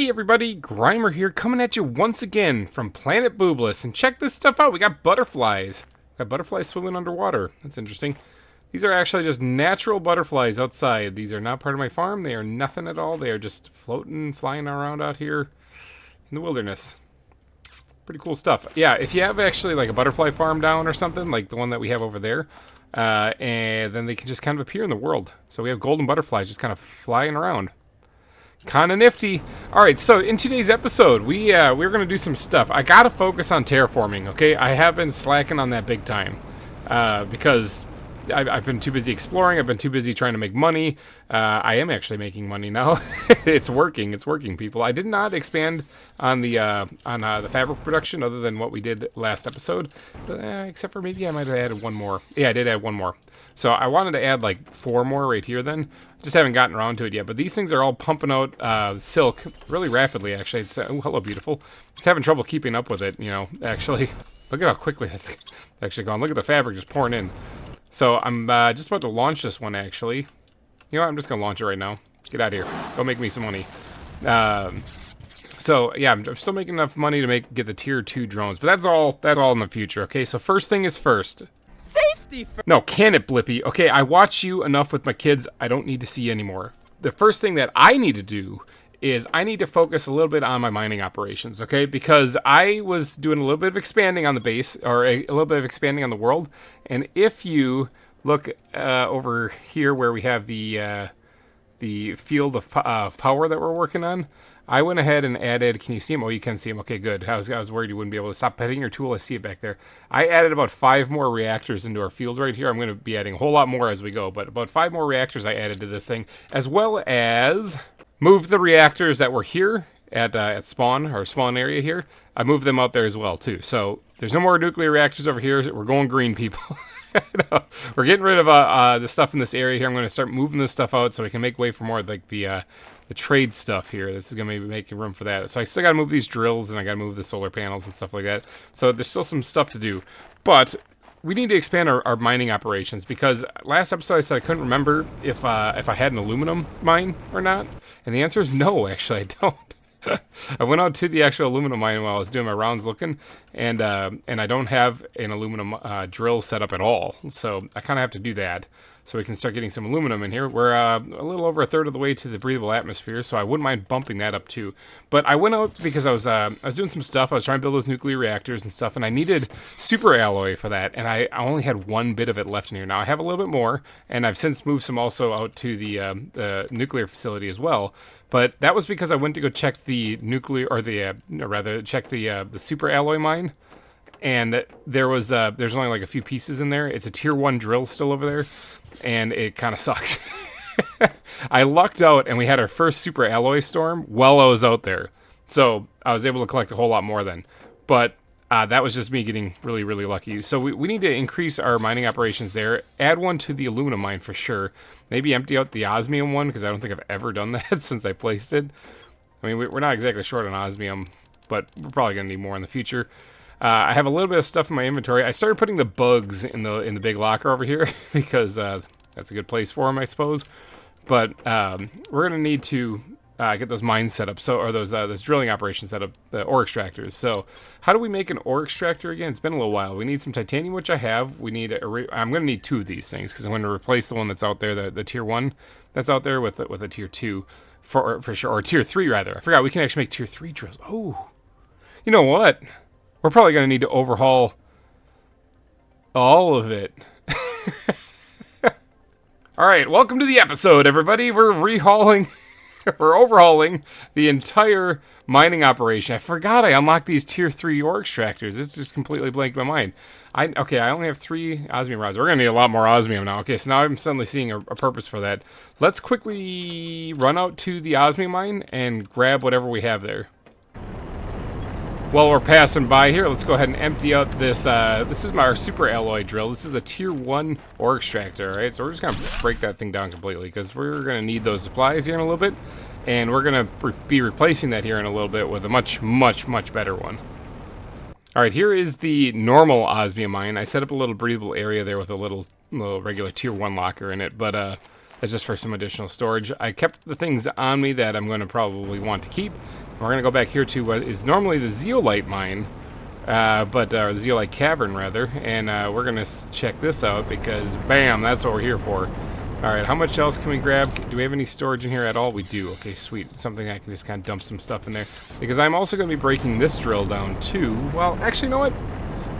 Hey everybody, GReimer here, coming at you once again from Planet Boobless, and check this stuff out. We got butterflies. Got butterflies swimming underwater. That's interesting. These are actually just natural butterflies outside. These are not part of my farm. They are nothing at all. They are just floating, flying around out here in the wilderness. Pretty cool stuff. Yeah, if you have actually like a butterfly farm down or something, like the one that we have over there, and then they can just kind of appear in the world. So we have golden butterflies just kind of flying around. Kind of nifty. Alright, so in today's episode, we're going to do some stuff. I got to focus on terraforming, okay? I have been slacking on that big time. Because I've been too busy exploring. I've been too busy trying to make money. I am actually making money now. It's working, people. I did not expand on the fabric production other than what we did last episode. Except for maybe I might have added one more. Yeah, I did add one more. So I wanted to add like 4 more right here then. Just haven't gotten around to it yet. But these things are all pumping out silk really rapidly, actually. It's, oh, hello, beautiful. Just having trouble keeping up with it, you know, actually. Look at how quickly that's actually gone. Look at the fabric just pouring in. So I'm just about to launch this one, actually. You know what? I'm just going to launch it right now. Get out of here. Go make me some money. So, yeah, I'm still making enough money to get the tier 2 drones. But that's all in the future, okay? So first thing is first. No, can it, Blippy? Okay, I watch you enough with my kids. I don't need to see anymore. The first thing that I need to do is I need to focus a little bit on my mining operations, okay? Because I was doing a little bit of expanding on the base, or a little bit of expanding on the world. And if you look over here where we have the field of power that we're working on, I went ahead and added, can you see him? Oh, you can see him. Okay, good. I was worried you wouldn't be able to stop petting your tool. I see it back there. I added about 5 more reactors into our field right here. I'm going to be adding a whole lot more as we go, but about 5 more reactors I added to this thing, as well as move the reactors that were here at spawn, or spawn area here. I moved them out there as well, too. So there's no more nuclear reactors over here. We're going green, people. We're getting rid of the stuff in this area here. I'm going to start moving this stuff out so we can make way for more like the trade stuff here. This is going to be making room for that. So I still got to move these drills, and I got to move the solar panels and stuff like that. So there's still some stuff to do. But we need to expand our mining operations, because last episode I said I couldn't remember if I had an aluminum mine or not. And the answer is no, actually, I don't. I went out to the actual aluminum mine while I was doing my rounds looking, and I don't have an aluminum drill set up at all. So I kind of have to do that so we can start getting some aluminum in here. We're a little over 1/3 of the way to the breathable atmosphere, so I wouldn't mind bumping that up too. But I went out because I was doing some stuff. I was trying to build those nuclear reactors and stuff, and I needed super alloy for that, and I only had 1 bit of it left in here. Now I have a little bit more, and I've since moved some also out to the nuclear facility as well. But that was because I went to go check the nuclear, or check the super alloy mine, and there's only like a few pieces in there. It's a tier 1 drill still over there, and it kind of sucks. I lucked out, and we had our first super alloy storm while I was out there, so I was able to collect a whole lot more then. But that was just me getting really, really lucky. So we need to increase our mining operations there. Add one to the aluminum mine for sure. Maybe empty out the osmium one, because I don't think I've ever done that since I placed it. I mean, we're not exactly short on osmium, but we're probably going to need more in the future. I have a little bit of stuff in my inventory. I started putting the bugs in the big locker over here because that's a good place for them, I suppose. But we're going to need to get those mines set up, or those drilling operations set up, the ore extractors. So how do we make an ore extractor again? It's been a little while. We need some titanium, which I have. We need I'm going to need 2 of these things, because I'm going to replace the one that's out there, the tier 1 that's out there with a tier 2 for sure, or tier 3 rather. I forgot we can actually make tier 3 drills. Oh, you know what? We're probably going to need to overhaul all of it. All right, welcome to the episode, everybody. We're overhauling the entire mining operation. I forgot I unlocked these tier 3 ore extractors. It's just completely blanked my mind. I only have 3 osmium rods. We're going to need a lot more osmium now. Okay, so now I'm suddenly seeing a purpose for that. Let's quickly run out to the osmium mine and grab whatever we have there. While we're passing by here, let's go ahead and empty out this. This is our super alloy drill. This is a tier 1 ore extractor, right? So we're just going to break that thing down completely, because we're going to need those supplies here in a little bit. And we're going to be replacing that here in a little bit with a much, much, much better one. All right, here is the normal osmium mine. I set up a little breathable area there with a little regular tier 1 locker in it, but that's just for some additional storage. I kept the things on me that I'm going to probably want to keep, We're going to go back here to what is normally the zeolite mine, the zeolite cavern, rather. And we're going to check this out because, bam, that's what we're here for. Alright, how much else can we grab? Do we have any storage in here at all? We do. Okay, sweet. Something I can just kind of dump some stuff in there. Because I'm also going to be breaking this drill down, too. Well, actually, you know what?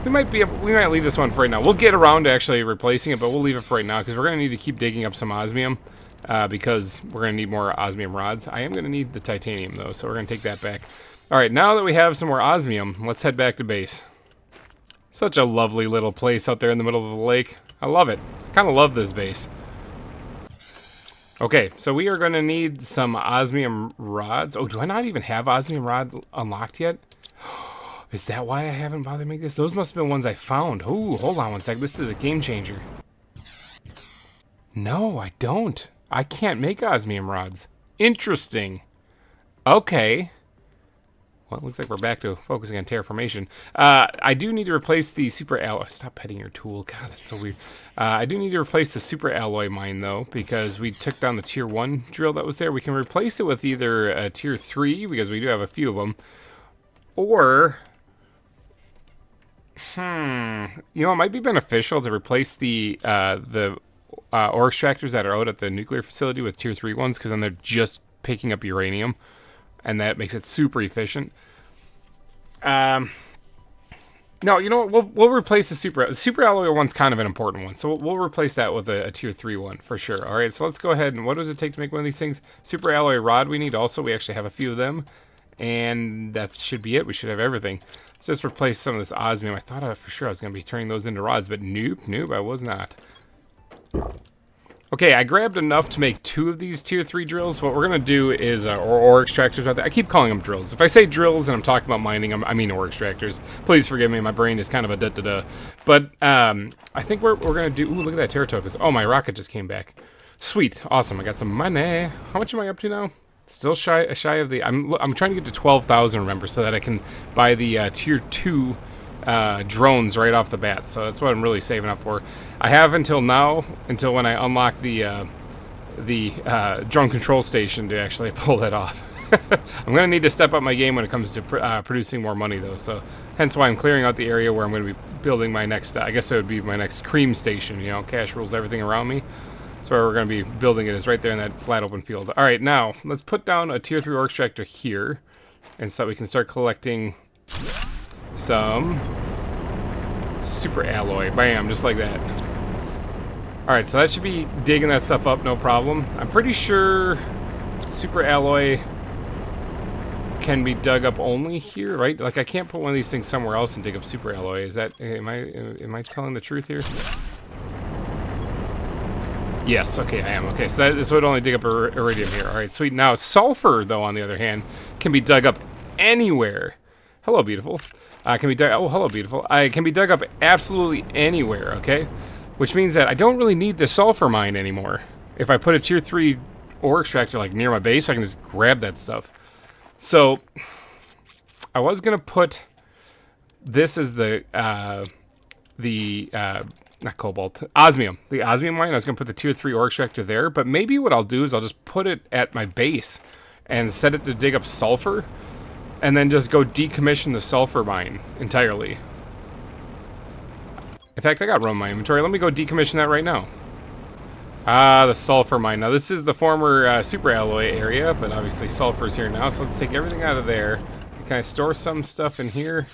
We might leave this one for right now. We'll get around to actually replacing it, but we'll leave it for right now because we're going to need to keep digging up some osmium because we're going to need more osmium rods. I am going to need the titanium, though, so we're going to take that back. Alright, now that we have some more osmium, let's head back to base. Such a lovely little place out there in the middle of the lake. I love it. I kind of love this base. Okay, so we are going to need some osmium rods. Oh, do I not even have osmium rod unlocked yet? Is that why I haven't bothered to make this? Those must have been ones I found. Ooh, hold on one sec. This is a game changer. No, I don't. I can't make osmium rods. Interesting. Okay. Well, it looks like we're back to focusing on terraformation. I do need to replace the super alloy. Stop petting your tool. God, that's so weird. I do need to replace the super alloy mine, though, because we took down the tier 1 drill that was there. We can replace it with either a tier 3, because we do have a few of them, or... You know, it might be beneficial to replace the ore extractors that are out at the nuclear facility with tier 3 ones, because then they're just picking up uranium. And that makes it super efficient. No, you know what? We'll replace the super alloy one's kind of an important one, so we'll replace that with a tier 3 one for sure. All right, so let's go ahead and what does it take to make one of these things? Super alloy rod we need also. We actually have a few of them, and that should be it. We should have everything. Let's just replace some of this osmium. I thought for sure I was going to be turning those into rods, but nope, I was not. Okay, I grabbed enough to make 2 of these tier 3 drills. What we're going to do is, or ore extractors right there. I keep calling them drills. If I say drills and I'm talking about mining, I mean ore extractors. Please forgive me, my brain is kind of a da-da-da. But I think we're going to do, ooh, look at that terra tokens. Oh, my rocket just came back. Sweet, awesome, I got some money. How much am I up to now? Still shy of the, I'm trying to get to 12,000, remember, so that I can buy the tier 2 drones right off the bat. So that's what I'm really saving up for. I have until now, until when I unlock the drone control station to actually pull that off. I'm going to need to step up my game when it comes to producing more money, though. So hence why I'm clearing out the area where I'm going to be building my next, I guess it would be my next cream station. You know, cash rules everything around me. That's where we're going to be building it, is right there in that flat open field. All right, now let's put down a tier 3 ore extractor here, and so that we can start collecting some super alloy. Bam, just like that. Alright, so that should be digging that stuff up, no problem. I'm pretty sure super alloy can be dug up only here, right? Like, I can't put one of these things somewhere else and dig up super alloy. Is that, am I telling the truth here? Yes, okay, I am. Okay, so this would only dig up iridium here. Alright, sweet. Now, sulfur, though, on the other hand, can be dug up anywhere. Hello, beautiful. Can be dug, oh, hello, beautiful. Can be dug up absolutely anywhere, okay? Which means that I don't really need the sulfur mine anymore. If I put a tier 3 ore extractor like near my base, I can just grab that stuff. So I was gonna put this as the not cobalt, osmium. The osmium mine. I was gonna put the tier 3 ore extractor there, but maybe what I'll do is I'll just put it at my base and set it to dig up sulfur, and then just go decommission the sulfur mine entirely. In fact, I got room in my inventory. Let me go decommission that right now. The sulfur mine. Now, this is the former super alloy area, but obviously sulfur's here now, so let's take everything out of there. Can I store some stuff in here?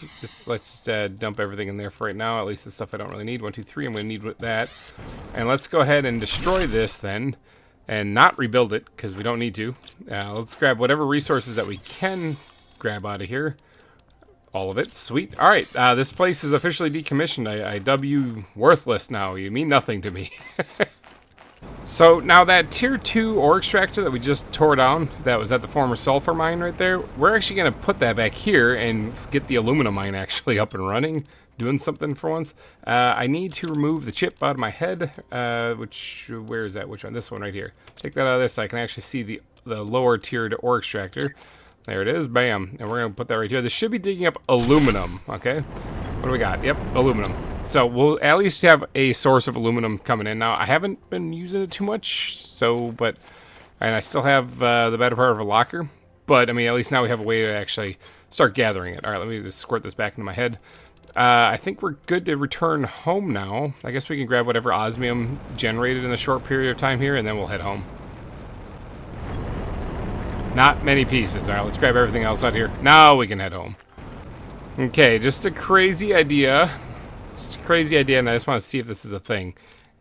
Let's just dump everything in there for right now, at least the stuff I don't really need. 1, 2, 3, I'm going to need that. And let's go ahead and destroy this then, and not rebuild it, because we don't need to. Let's grab whatever resources that we can grab out of here. All of it. Sweet. All right. This place is officially decommissioned. I dub you worthless now. You mean nothing to me. So now that tier 2 ore extractor that we just tore down, that was at the former sulfur mine right there, we're actually going to put that back here and get the aluminum mine actually up and running, doing something for once. I need to remove the chip out of my head, where is that? Which one? This one right here. Take that out of this so I can actually see the lower tiered ore extractor. There it is, bam, and we're going to put that right here. This should be digging up aluminum, okay? What do we got? Yep, aluminum. So we'll at least have a source of aluminum coming in. Now, I haven't been using it too much, and I still have the better part of a locker. But, I mean, at least now we have a way to actually start gathering it. All right, let me just squirt this back into my head. I think we're good to return home now. I guess we can grab whatever osmium generated in a short period of time here, and then we'll head home. Not many pieces. All right, let's grab everything else out here. Now we can head home. Okay, just a crazy idea. Just a crazy idea, and I just want to see if this is a thing.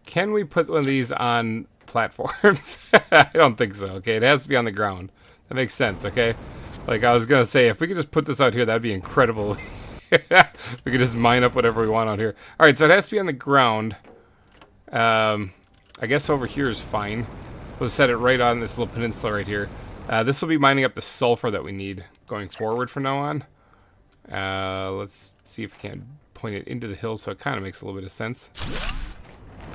Can we put one of these on platforms? I don't think so. Okay, it has to be on the ground. That makes sense, okay? Like I was going to say, if we could just put this out here, that'd be incredible. We could just mine up whatever we want out here. All right, so it has to be on the ground. I guess over here is fine. We'll set it right on this little peninsula right here. This will be mining up the sulfur that we need going forward from now on. Let's see if we can point it into the hill so it kind of makes a little bit of sense.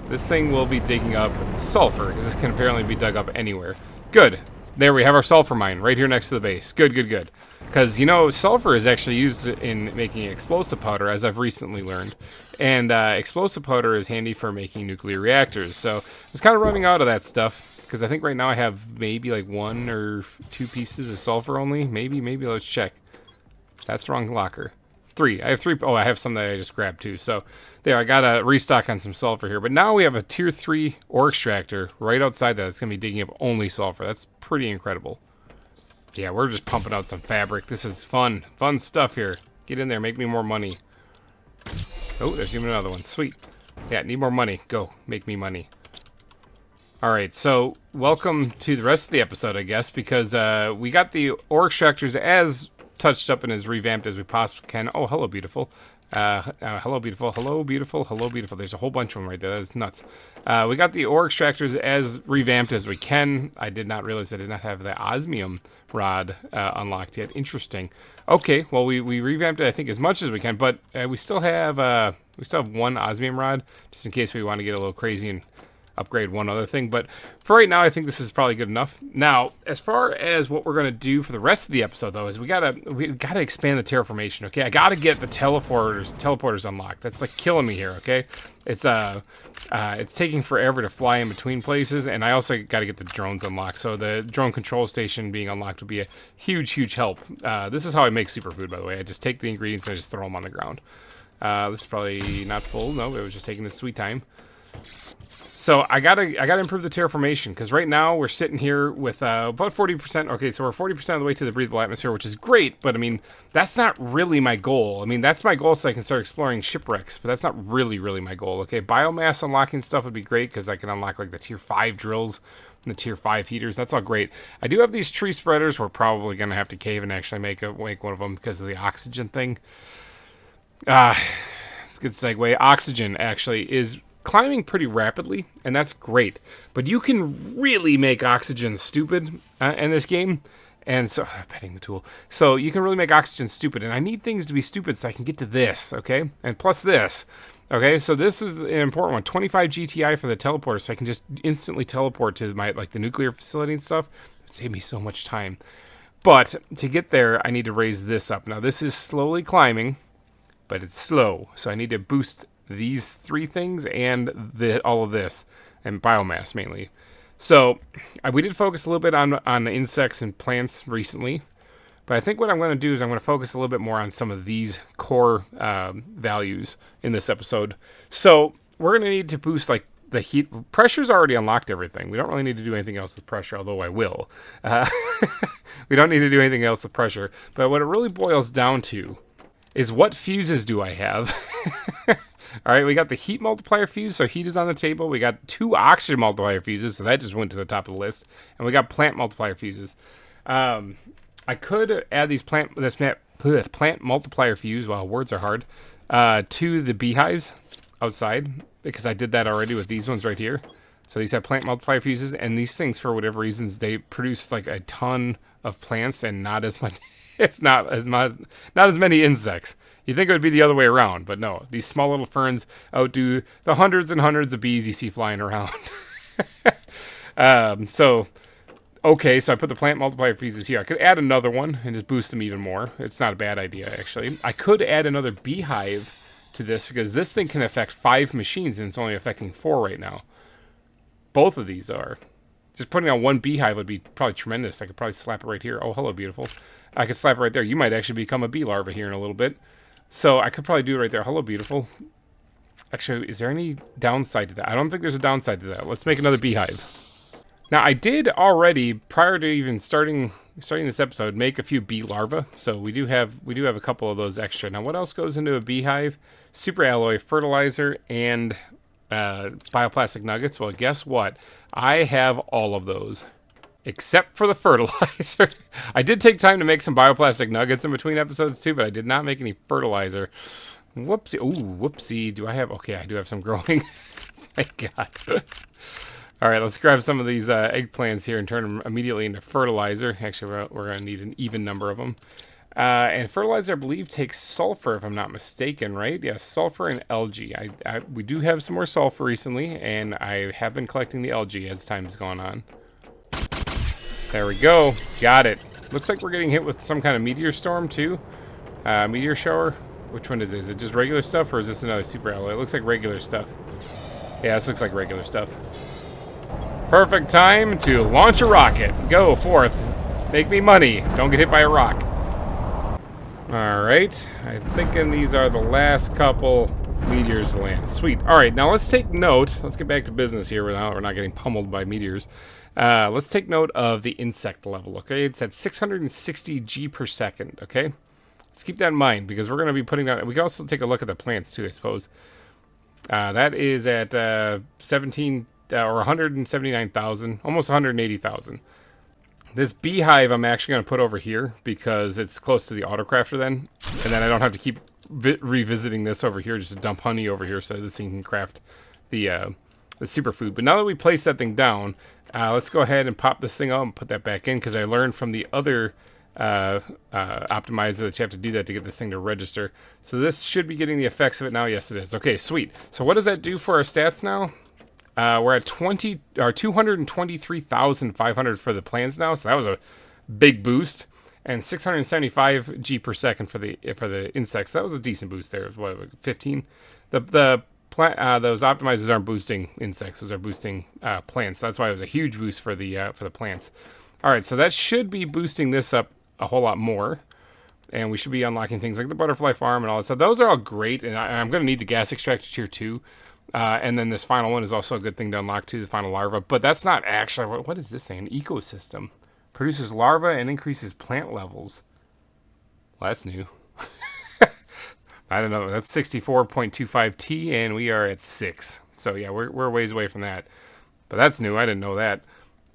This thing will be digging up sulfur, because this can apparently be dug up anywhere. Good. There we have our sulfur mine right here next to the base. Good, good, good. Because, you know, sulfur is actually used in making explosive powder, as I've recently learned. And explosive powder is handy for making nuclear reactors. So I was kind of running out of that stuff, because I think right now I have maybe like 1 or 2 pieces of sulfur only. Maybe, let's check. That's the wrong locker. 3. I have 3. Oh, I have some that I just grabbed too. So there, I got to restock on some sulfur here. But now we have a tier 3 ore extractor right outside that. It's going to be digging up only sulfur. That's pretty incredible. Yeah, we're just pumping out some fabric. This is fun. Fun stuff here. Get in there. Make me more money. Oh, there's even another one. Sweet. Yeah, need more money. Go. Make me money. Alright, so welcome to the rest of the episode, I guess, because we got the ore extractors as touched up and as revamped as we possibly can. Oh, hello, beautiful. Hello, beautiful. Hello, beautiful. Hello, beautiful. There's a whole bunch of them right there. That's nuts. We got the ore extractors as revamped as we can. I did not realize I did not have the osmium rod unlocked yet. Interesting. Okay, well, we revamped it, I think, as much as we can, but we still have 1 osmium rod, just in case we want to get a little crazy and upgrade one other thing. But for right now, I think this is probably good enough. Now, as far as what we're going to do for the rest of the episode, though, is we gotta expand the terraformation. Okay, I gotta get the teleporters unlocked. That's like killing me here. Okay, it's taking forever to fly in between places, and I also got to get the drones unlocked. So the drone control station being unlocked would be a huge help. This is how I make superfood, by the way. I just take the ingredients and I just throw them on the ground. This is probably not full. No, it was just taking this sweet time. So I gotta improve the terraformation, because right now we're sitting here with about 40%. Okay, so we're 40% of the way to the breathable atmosphere, which is great, but I mean, that's not really my goal. I mean, that's my goal so I can start exploring shipwrecks, but that's not really my goal. Okay, biomass unlocking stuff would be great, because I can unlock like the tier 5 drills and the tier 5 heaters. That's all great. I do have these tree spreaders. We're probably gonna have to cave and actually make one of them because of the oxygen thing. It's a good segue. Oxygen actually is climbing pretty rapidly, and that's great. But you can really make oxygen stupid in this game. And so, petting the tool. So you can really make oxygen stupid, and I need things to be stupid so I can get to this, okay? And plus this. Okay, so this is an important one. 25 GTI for the teleporter, so I can just instantly teleport to my, like, the nuclear facility and stuff. It saved me so much time. But to get there, I need to raise this up. Now, this is slowly climbing, but it's slow. So I need to boost these 3 things and all of this, and biomass mainly. So we did focus a little bit on the insects and plants recently, but I think what I'm going to do is I'm going to focus a little bit more on some of these core values in this episode. So we're going to need to boost like the heat. Pressure's already unlocked everything. We don't really need to do anything else with pressure, although I will. We don't need to do anything else with pressure, but what it really boils down to is what fuses do I have? All right, we got the heat multiplier fuse, so heat is on the table. We got 2 oxygen multiplier fuses, so that just went to the top of the list. And we got plant multiplier fuses. I could add these plant multiplier fuse, wow, words are hard, to the beehives outside, because I did that already with these ones right here. So these have plant multiplier fuses, and these things, for whatever reasons, they produce like a ton of plants and not as much. It's not as many insects. You'd think it would be the other way around, but no. These small little ferns outdo the hundreds and hundreds of bees you see flying around. So I put the plant multiplier fuses here. I could add another one and just boost them even more. It's not a bad idea, actually. I could add another beehive to this, because this thing can affect 5 machines, and it's only affecting 4 right now. Both of these are. Just putting on one beehive would be probably tremendous. I could probably slap it right here. Oh, hello, beautiful. I could slap it right there. You might actually become a bee larva here in a little bit. So I could probably do it right there. Hello, beautiful. Actually, is there any downside to that? I don't think there's a downside to that. Let's make another beehive. Now, I did already, prior to even starting this episode, make a few bee larvae. So we do have a couple of those extra. Now, what else goes into a beehive? Super alloy, fertilizer, and bioplastic nuggets. Well, guess what? I have all of those. Except for the fertilizer. I did take time to make some bioplastic nuggets in between episodes too, but I did not make any fertilizer. Whoopsie. Ooh, whoopsie. Do I have... Okay, I do have some growing. Thank God. All right, let's grab some of these eggplants here and turn them immediately into fertilizer. Actually, we're going to need an even number of them. And fertilizer, I believe, takes sulfur, if I'm not mistaken, right? Yeah, sulfur and algae. We do have some more sulfur recently, and I have been collecting the algae as time's gone on. There we go. Got it. Looks like we're getting hit with some kind of meteor storm, too. Meteor shower. Which one is it? Is it just regular stuff, or is this another super alloy? It looks like regular stuff. Yeah, this looks like regular stuff. Perfect time to launch a rocket. Go forth. Make me money. Don't get hit by a rock. Alright. I'm thinking these are the last couple meteors to land. Sweet. Alright, now let's take note. Let's get back to business here now. We're not getting pummeled by meteors. Let's take note of the insect level, okay? It's at 660 G per second, okay? Let's keep that in mind, because we're going to be putting that... We can also take a look at the plants, too, I suppose. That is at 17... or 179,000, almost 180,000. This beehive I'm actually going to put over here, because it's close to the autocrafter then. And then I don't have to keep revisiting this over here, just to dump honey over here so this thing can craft the superfood. But now that we place that thing down... let's go ahead and pop this thing out and put that back in, because I learned from the other optimizer that you have to do that to get this thing to register. So this should be getting the effects of it now. Yes, it is. Okay, sweet. So what does that do for our stats now? We're at 223,500 for the plants now, so that was a big boost. And 675 G per second for the insects. That was a decent boost there. What, 15? Those optimizers aren't boosting insects; those are boosting plants. That's why it was a huge boost for the plants. All right, so that should be boosting this up a whole lot more, and we should be unlocking things like the butterfly farm and all that stuff. Those are all great, and I'm going to need the gas extractor tier 2. And then this final one is also a good thing to unlock too, the final larva. But that's not actually what is this thing? An ecosystem produces larvae and increases plant levels. Well, that's new. I don't know. That's 64.25 T, and we are at 6. So yeah, we're a ways away from that. But that's new. I didn't know that.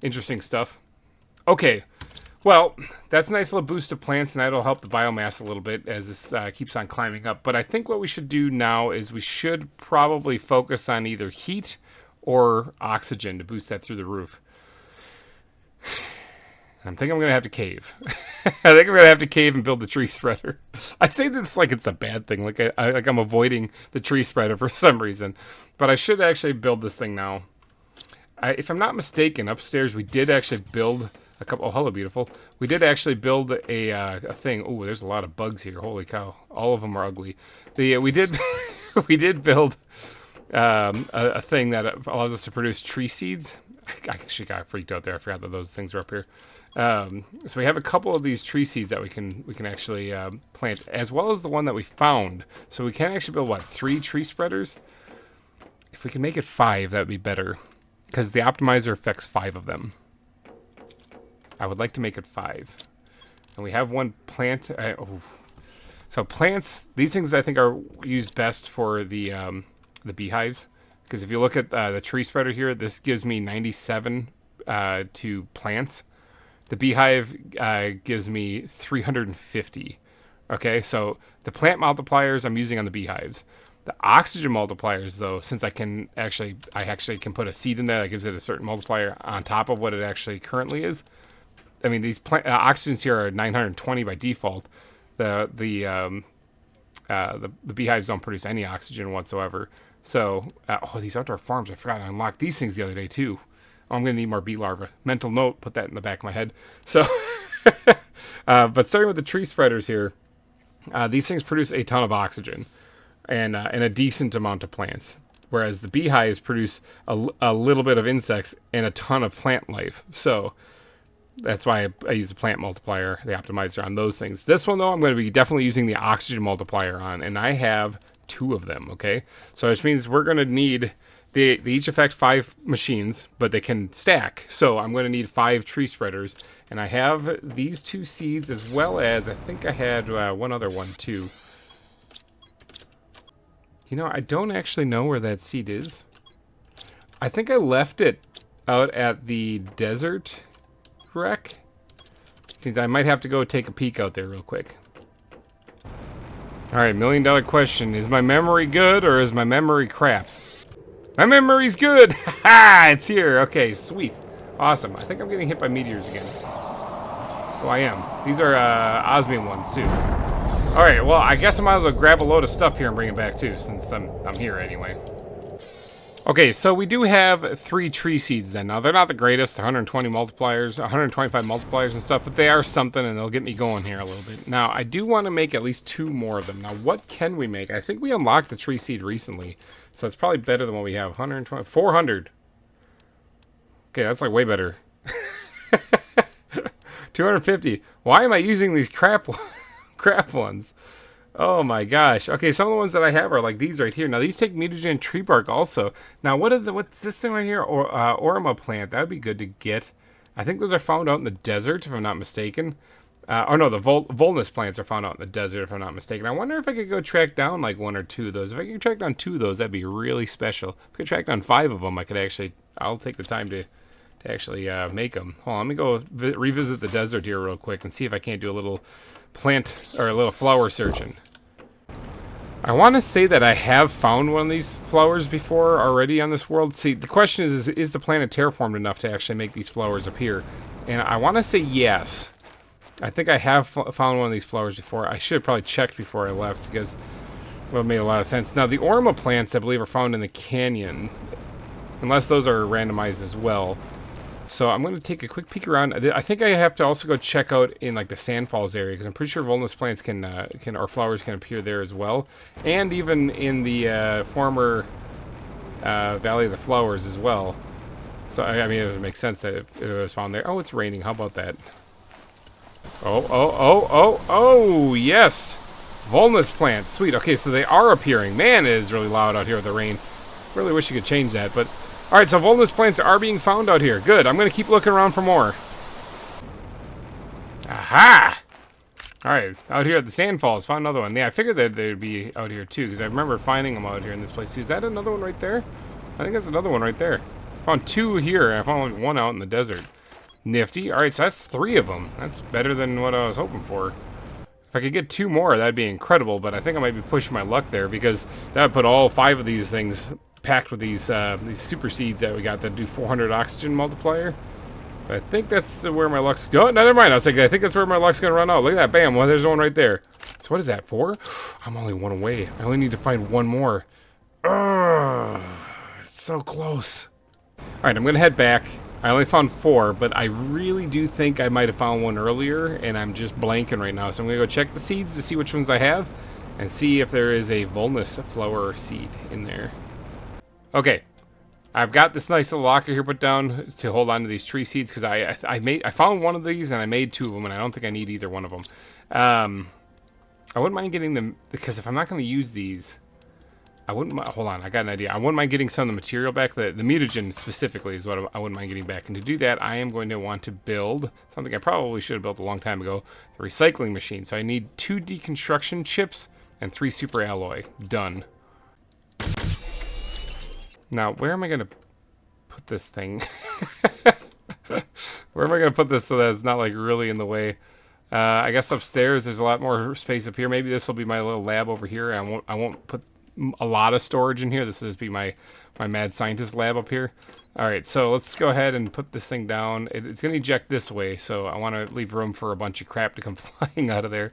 Interesting stuff. Okay, well, that's a nice little boost of plants, and that'll help the biomass a little bit as this keeps on climbing up. But I think what we should do now is we should probably focus on either heat or oxygen to boost that through the roof. I think I'm going to have to cave. I think I'm going to have to cave and build the tree spreader. I say this like it's a bad thing, like I'm avoiding the tree spreader for some reason. But I should actually build this thing now. If I'm not mistaken, upstairs we did actually build a couple... Oh, hello, beautiful. We did actually build a thing. Oh, there's a lot of bugs here. Holy cow. All of them are ugly. We did we did build a thing that allows us to produce tree seeds. I actually got freaked out there. I forgot that those things were up here. So we have a couple of these tree seeds that we can actually plant, as well as the one that we found. So we can actually build, what, 3 tree spreaders? If we can make it 5, that would be better, because the optimizer affects 5 of them. I would like to make it 5. And we have one plant. So plants, these things I think are used best for the beehives. Because if you look at the tree spreader here, this gives me 97 to plants. The beehive gives me 350. Okay, so the plant multipliers I'm using on the beehives. The oxygen multipliers, though, since I actually can put a seed in there that gives it a certain multiplier on top of what it actually currently is. I mean, these oxygens here are 920 by default. The beehives don't produce any oxygen whatsoever. So, these outdoor farms, I forgot to unlock these things the other day, too. Oh, I'm going to need more bee larvae. Mental note, put that in the back of my head. So, but starting with the tree spreaders here, these things produce a ton of oxygen and a decent amount of plants. whereas the beehives produce a little bit of insects and a ton of plant life. So that's why I use the plant multiplier, the optimizer on those things. This one, though, I'm going to be definitely using the oxygen multiplier on, and I have 2 of them, okay? So which means we're going to need, they each affect 5 machines, but they can stack. So I'm going to need 5 tree spreaders, and I have these 2 seeds as well as, I think I had one other one, too. You know, I don't actually know where that seed is. I think I left it out at the desert wreck. Because I might have to go take a peek out there real quick. Alright, $1 million question. Is my memory good or is my memory crap? My memory's good! Ha! It's here! Okay, sweet. Awesome. I think I'm getting hit by meteors again. Oh, I am. These are osmium ones, too. Alright, well, I guess I might as well grab a load of stuff here and bring it back, too, since I'm here anyway. Okay, so we do have 3 tree seeds then. Now, they're not the greatest, 120 multipliers, 125 multipliers and stuff, but they are something, and they'll get me going here a little bit. Now, I do want to make at least 2 more of them. Now, what can we make? I think we unlocked the tree seed recently, so it's probably better than what we have. 120, 400. Okay, that's like way better. 250. Why am I using these crap ones? Oh my gosh. Okay, some of the ones that I have are like these right here. Now these take mutagen and tree bark also. Now what's this thing right here? Or Orma plant. That would be good to get. I think those are found out in the desert, if I'm not mistaken. Oh no, the Volnus plants are found out in the desert, if I'm not mistaken. I wonder if I could go track down like 1 or 2 of those. If I could track down 2 of those, that'd be really special. If I could track down 5 of them, I'll take the time to actually make them. Hold on, let me go revisit the desert here real quick and see if I can't do a little plant or a little flower searching. I want to say that I have found one of these flowers before already on this world. See, the question is the planet terraformed enough to actually make these flowers appear? And I want to say yes. I think I have found one of these flowers before. I should have probably checked before I left because, well, it made a lot of sense. Now, the Orma plants, I believe, are found in the canyon, unless those are randomized as well. So I'm going to take a quick peek around. I think I have to also go check out in like the Sandfalls area because I'm pretty sure Volnus plants can or flowers can appear there as well, and even in the former Valley of the Flowers as well. So I mean, it would make sense that it was found there. Oh, it's raining. How about that? Oh, yes, Volnus plants. Sweet. Okay, so they are appearing. Man, it is really loud out here with the rain. Really wish you could change that, but. Alright, so Volnus plants are being found out here. Good, I'm going to keep looking around for more. Aha! Alright, out here at the Sandfalls, found another one. Yeah, I figured that they'd be out here too, because I remember finding them out here in this place too. Is that another one right there? I think that's another one right there. Found 2 here, and I found like 1 out in the desert. Nifty. Alright, so that's 3 of them. That's better than what I was hoping for. If I could get 2 more, that'd be incredible, but I think I might be pushing my luck there, because that would put all 5 of these things packed with these super seeds that we got that do 400 oxygen multiplier. But I think that's where my luck's going. Oh, no, never mind. I was like, I think that's where my luck's gonna run out. Look at that. Bam. Well, there's one right there. So what is that for? I'm only 1 away. I only need to find 1 more. Ugh, it's so close. All right, I'm gonna head back. I only found 4, but I really do think I might have found 1 earlier, and I'm just blanking right now. So I'm gonna go check the seeds to see which ones I have, and see if there is a Volnus flower seed in there. Okay, I've got this nice little locker here put down to hold on to these tree seeds because I found 1 of these and I made 2 of them, and I don't think I need either one of them. I wouldn't mind getting them because if I'm not going to use these, I wouldn't. Hold on, I got an idea. I wouldn't mind getting some of the material back. The mutagen specifically is what I wouldn't mind getting back. And to do that, I am going to want to build something I probably should have built a long time ago: the recycling machine. So I need 2 deconstruction chips and 3 super alloy. Done. Now, where am I going to put this thing? Where am I going to put this so that it's not like really in the way? I guess upstairs there's a lot more space up here. Maybe this will be my little lab over here. I won't put a lot of storage in here. This will just be my mad scientist lab up here. All right, so let's go ahead and put this thing down. It's going to eject this way, so I want to leave room for a bunch of crap to come flying out of there.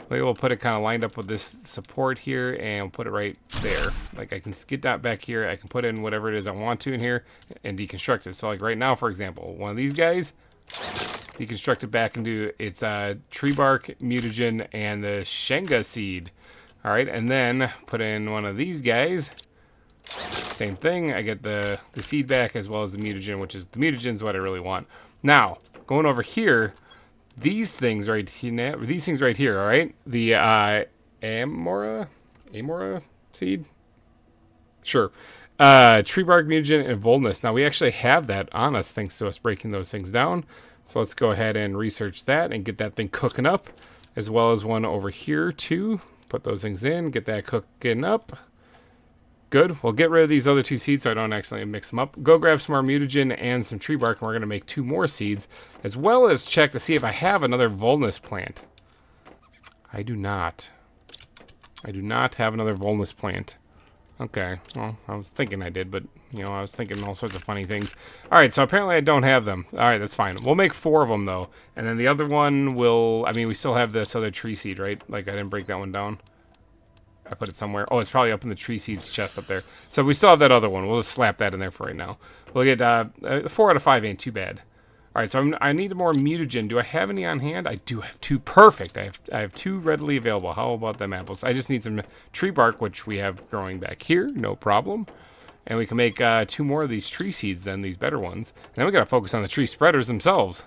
Maybe we'll put it kind of lined up with this support here, and we'll put it right there. Like I can get that back here. I can put in whatever it is I want to in here and deconstruct it. So like right now, for example, one of these guys, deconstruct it back into its tree bark, mutagen, and the Shenga seed. All right, and then put in one of these guys. Same thing. I get the seed back as well as the mutagen, which is the mutagen's what I really want. Now, going over here, these things right here, all right? The Amora seed? Sure. Tree bark, mutagen, and boldness. Now, we actually have that on us thanks to us breaking those things down. So let's go ahead and research that and get that thing cooking up, as well as one over here too. Put those things in, get that cooking up. Good. We'll get rid of these other 2 seeds so I don't accidentally mix them up. Go grab some more mutagen and some tree bark, and we're going to make 2 more seeds, as well as check to see if I have another Volnus plant. I do not. I do not have another Volnus plant. Okay, well, I was thinking I did, but, you know, I was thinking all sorts of funny things. Alright, so apparently I don't have them. Alright, that's fine. We'll make 4 of them, though. And then the other one will... I mean, we still have this other tree seed, right? Like, I didn't break that one down. I put it somewhere. Oh, it's probably up in the tree seeds chest up there. So we still have that other one. We'll just slap that in there for right now. We'll get 4 out of 5 ain't too bad. Alright, so I need more mutagen. Do I have any on hand? I do have 2. Perfect. I have 2 readily available. How about them apples? I just need some tree bark, which we have growing back here. No problem. And we can make 2 more of these tree seeds then, these better ones. And then we gotta focus on the tree spreaders themselves.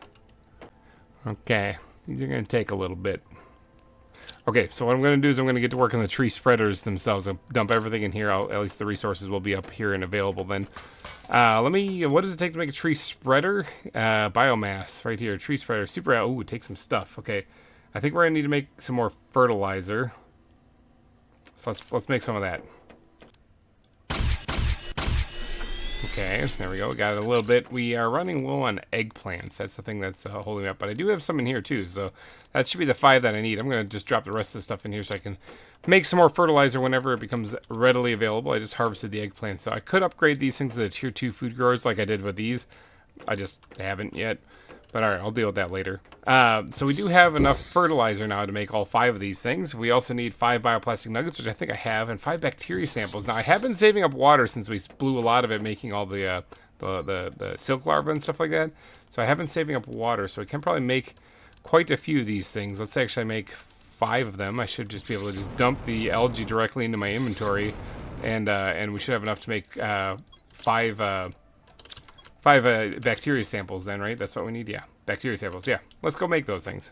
Okay. These are gonna take a little bit. Okay, so what I'm going to do is I'm going to get to work on the tree spreaders themselves. I'll dump everything in here. At least the resources will be up here and available then. What does it take to make a tree spreader? Biomass, right here. Tree spreader, super, ooh, it takes some stuff. Okay, I think we're going to need to make some more fertilizer. So let's make some of that. Okay, there we go. We got it a little bit. We are running low on eggplants. That's the thing that's holding me up. But I do have some in here too, so that should be the 5 that I need. I'm going to just drop the rest of the stuff in here so I can make some more fertilizer whenever it becomes readily available. I just harvested the eggplants, so I could upgrade these things to the tier 2 food growers like I did with these. I just haven't yet. But alright, I'll deal with that later. So we do have enough fertilizer now to make all 5 of these things. We also need 5 bioplastic nuggets, which I think I have, and 5 bacteria samples. Now, I have been saving up water since we blew a lot of it making all the silk larvae and stuff like that. So I have been saving up water, so I can probably make quite a few of these things. Let's actually make 5 of them. I should just be able to just dump the algae directly into my inventory, and we should have enough to make 5 bacteria samples then, right? That's what we need, yeah. Bacteria samples, yeah. Let's go make those things.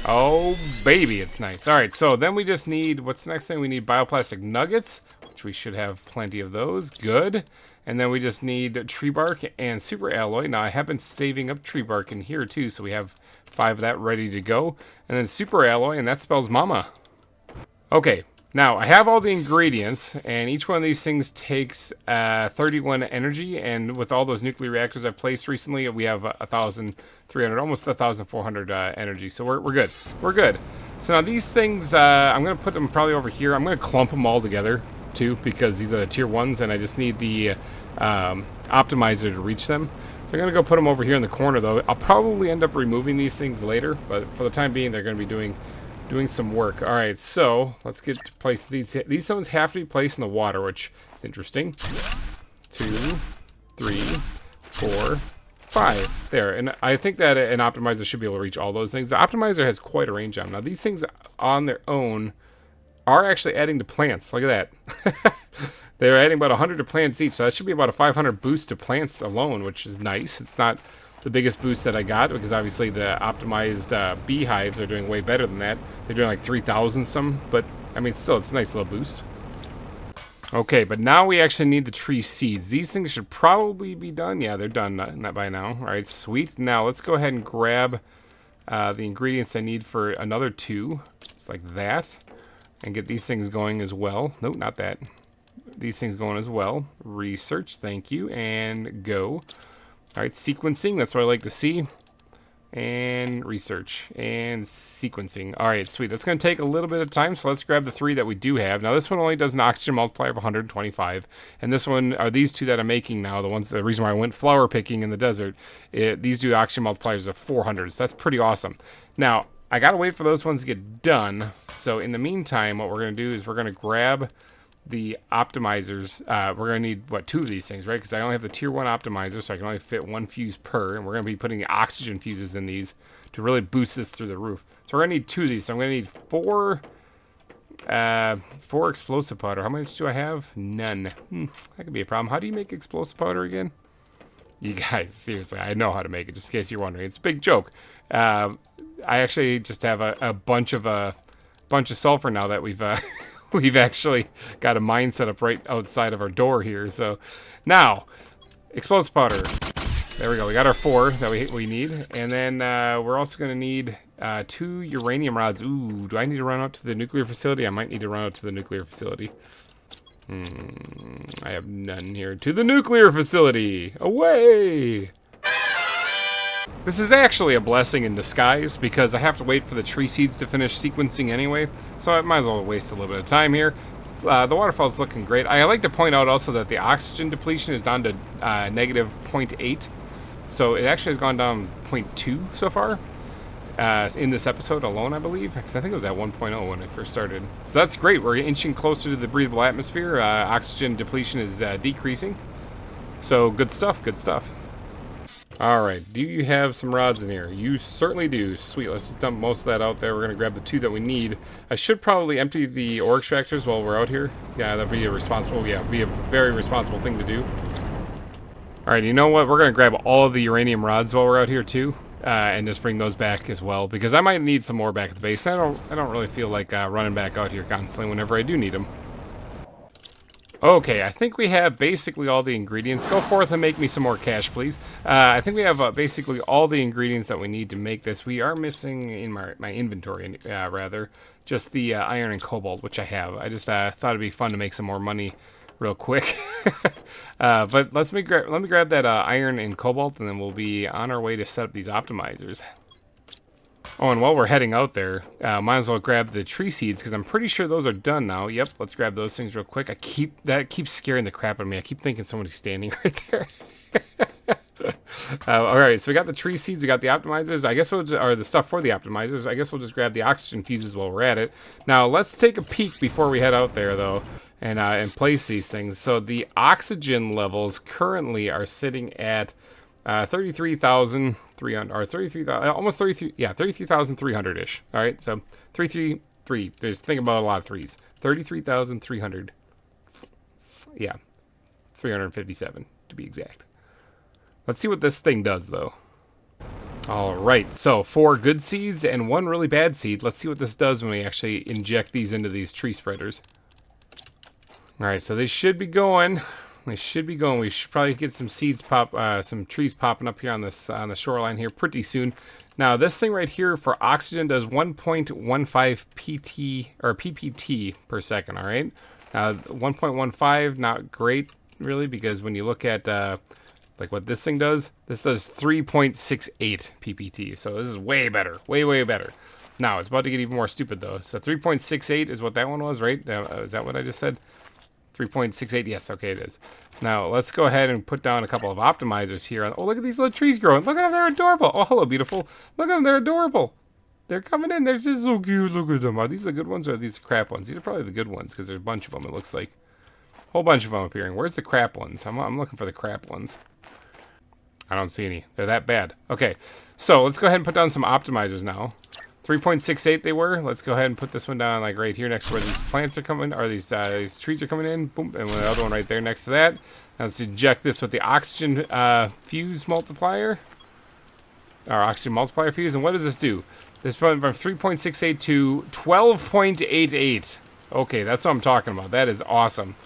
Oh, baby, it's nice. All right, so then we just need, what's the next thing? We need bioplastic nuggets, which we should have plenty of those. Good. And then we just need tree bark and super alloy. Now, I have been saving up tree bark in here, too, so we have 5 of that ready to go. And then super alloy, and that spells mama. Okay. Now, I have all the ingredients, and each one of these things takes 31 energy, and with all those nuclear reactors I've placed recently, we have 1,300, almost 1,400 energy, so we're good. We're good. So now these things, I'm going to put them probably over here. I'm going to clump them all together, too, because these are the tier 1s, and I just need the optimizer to reach them. So I'm going to go put them over here in the corner, though. I'll probably end up removing these things later, but for the time being, they're going to be doing some work. All right, so let's get to place these. These ones have to be placed in the water, which is interesting. 2, 3, 4, 5. There, and I think that an optimizer should be able to reach all those things. The optimizer has quite a range on them. Now, these things on their own are actually adding to plants. Look at that. They're adding about 100 to plants each, so that should be about a 500 boost to plants alone, which is nice. It's not the biggest boost that I got, because obviously the optimized beehives are doing way better than that. They're doing like 3,000 some, but I mean, still, it's a nice little boost. Okay, but now we actually need the tree seeds. These things should probably be done. Yeah, they're done not by now. All right, sweet. Now let's go ahead and grab the ingredients I need for another 2, just like that, and get these things going as well. Nope, not that. These things going as well. Research, thank you, and go. All right, sequencing, that's what I like to see. And research and sequencing. All right, sweet. That's going to take a little bit of time, so let's grab the 3 that we do have. Now, this one only does an oxygen multiplier of 125, and this one are these 2 that I'm making now. The reason why I went flower picking in the desert. These do oxygen multipliers of 400, so that's pretty awesome. Now, I got to wait for those ones to get done. So in the meantime, what we're going to do is we're going to grab the optimizers. We're going to need, 2 of these things, right? Because I only have the tier 1 optimizer, so I can only fit 1 fuse per, and we're going to be putting the oxygen fuses in these to really boost this through the roof. So we're going to need 2 of these, so I'm going to need 4 4 explosive powder. How much do I have? None. That could be a problem. How do you make explosive powder again? You guys, seriously, I know how to make it, just in case you're wondering. It's a big joke. I actually just have a bunch of sulfur now that we've we've actually got a mine set up right outside of our door here. So now, explosive powder. There we go. We got our 4 that we need, and then we're also going to need 2 uranium rods. Ooh, do I need to run out to the nuclear facility? I might need to run out to the nuclear facility. I have none here. To the nuclear facility! Away! This is actually a blessing in disguise because I have to wait for the tree seeds to finish sequencing anyway, so I might as well waste a little bit of time here. The waterfall's looking great. I like to point out also that the oxygen depletion is down to negative 0.8, so it actually has gone down 0.2 so far. In this episode alone, I believe, because I think it was at 1.0 when I first started. So that's great. We're inching closer to the breathable atmosphere. Oxygen depletion is decreasing. So good stuff, good stuff. All right, do you have some rods in here? You certainly do. Sweet, let's just dump most of that out there. We're gonna grab the 2 that we need. I should probably empty the ore extractors while we're out here. Yeah, that'd be a very responsible thing to do. All right, you know what? We're gonna grab all of the uranium rods while we're out here too. And just bring those back as well, because I might need some more back at the base. I don't really feel like running back out here constantly whenever I do need them. Okay, I think we have basically all the ingredients. Go forth and make me some more cash, please. I think we have basically all the ingredients that we need to make this. We are missing in my inventory, rather, just the iron and cobalt, which I have. I just thought it'd be fun to make some more money real quick. But let me grab that iron and cobalt, and then we'll be on our way to set up these optimizers. Oh, and while we're heading out there, might as well grab the tree seeds, because I'm pretty sure those are done now. Yep, let's grab those things real quick. That keeps scaring the crap out of me. I keep thinking somebody's standing right there. All right, so we got the tree seeds, we got the optimizers. I guess or the stuff for the optimizers. I guess we'll just grab the oxygen fuses while we're at it. Now, let's take a peek before we head out there, though, and place these things. So the oxygen levels currently are sitting at 33,300, or 33,000, almost 33, yeah, 33,300-ish. All right, so 333. There's think about a lot of threes. 33,300. Yeah, 357 to be exact. Let's see what this thing does, though. All right, so 4 good seeds and 1 really bad seed. Let's see what this does when we actually inject these into these tree spreaders. All right, so they should be going. They should be going. We should probably get some seeds some trees popping up here on the shoreline here pretty soon. Now, this thing right here for oxygen does 1.15 pt or ppt per second. All right, 1.15 not great really, because when you look at like what this thing does, this does 3.68 ppt. So this is way better, way better. Now it's about to get even more stupid though. So 3.68 is what that one was, right? Is that what I just said? 3.68, yes, okay, it is. Now, let's go ahead and put down a couple of optimizers here. Oh, look at these little trees growing. Look at them, they're adorable. Oh, hello, beautiful. Look at them, they're adorable. They're coming in, they're just so cute. Look at them. Are these the good ones or are these the crap ones? These are probably the good ones, because there's a bunch of them, it looks like. A whole bunch of them appearing. Where's the crap ones? I'm looking for the crap ones. I don't see any. They're that bad. Okay, so let's go ahead and put down some optimizers now. 3.68 they were. Let's go ahead and put this one down like right here next to where these plants are coming, or these trees are coming in. Boom, and the other one right there next to that. Now let's inject this with the oxygen fuse multiplier, or oxygen multiplier fuse. And what does this do? This went from 3.68 to 12.88. Okay, that's what I'm talking about. That is awesome.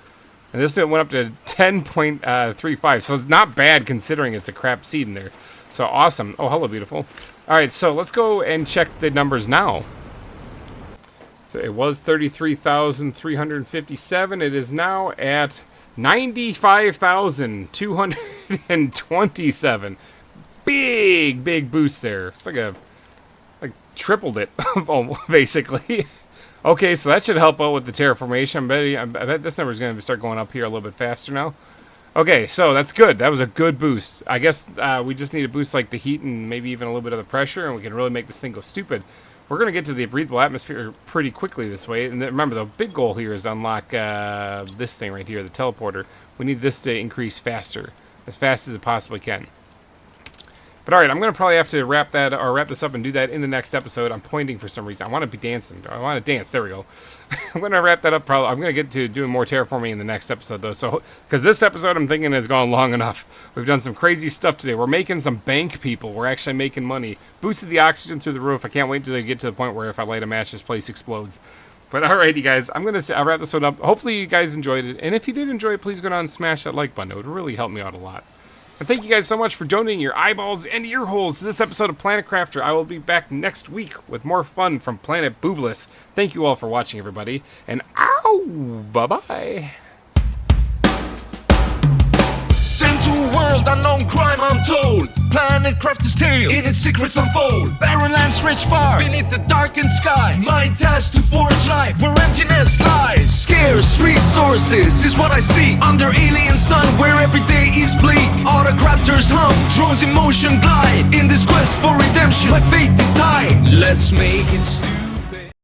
And this went up to 10.35, so it's not bad considering it's a crap seed in there. So awesome. Oh, hello, beautiful. All right, so let's go and check the numbers now. So it was 33,357. It is now at 95,227. Big boost there. It's like tripled it, basically. Okay, so that should help out with the terraformation. I bet this number is going to start going up here a little bit faster now. Okay, so that's good. That was a good boost. I guess we just need to boost like the heat and maybe even a little bit of the pressure, and we can really make this thing go stupid. We're going to get to the breathable atmosphere pretty quickly this way. And remember, the big goal here is to unlock this thing right here, the teleporter. We need this to increase faster, as fast as it possibly can. But all right, I'm gonna probably have to wrap this up and do that in the next episode. I'm pointing for some reason. I want to be dancing. I want to dance. There we go. I'm gonna wrap that up. Probably. I'm gonna get to doing more terraforming in the next episode, though. So, because this episode I'm thinking has gone long enough. We've done some crazy stuff today. We're making some bank, people. We're actually making money. Boosted the oxygen through the roof. I can't wait until they get to the point where if I light a match, this place explodes. But alrighty, guys, I'll wrap this one up. Hopefully you guys enjoyed it, and if you did enjoy it, please go down and smash that like button. It would really help me out a lot. And thank you guys so much for donating your eyeballs and ear holes to this episode of Planet Crafter. I will be back next week with more fun from Planet Boobless. Thank you all for watching, everybody, and ow, bye-bye. Sent to a world unknown, crime untold. Planet Crafter's tale, in its secrets unfold. Barren lands stretch far, beneath the darkened sky. My task to forge life, where emptiness lies. Scarce resources is what I seek. Under alien sun, where every day is bleak. Autocrafters hum, drones in motion glide. In this quest for redemption, my fate is tied. Let's make it stop.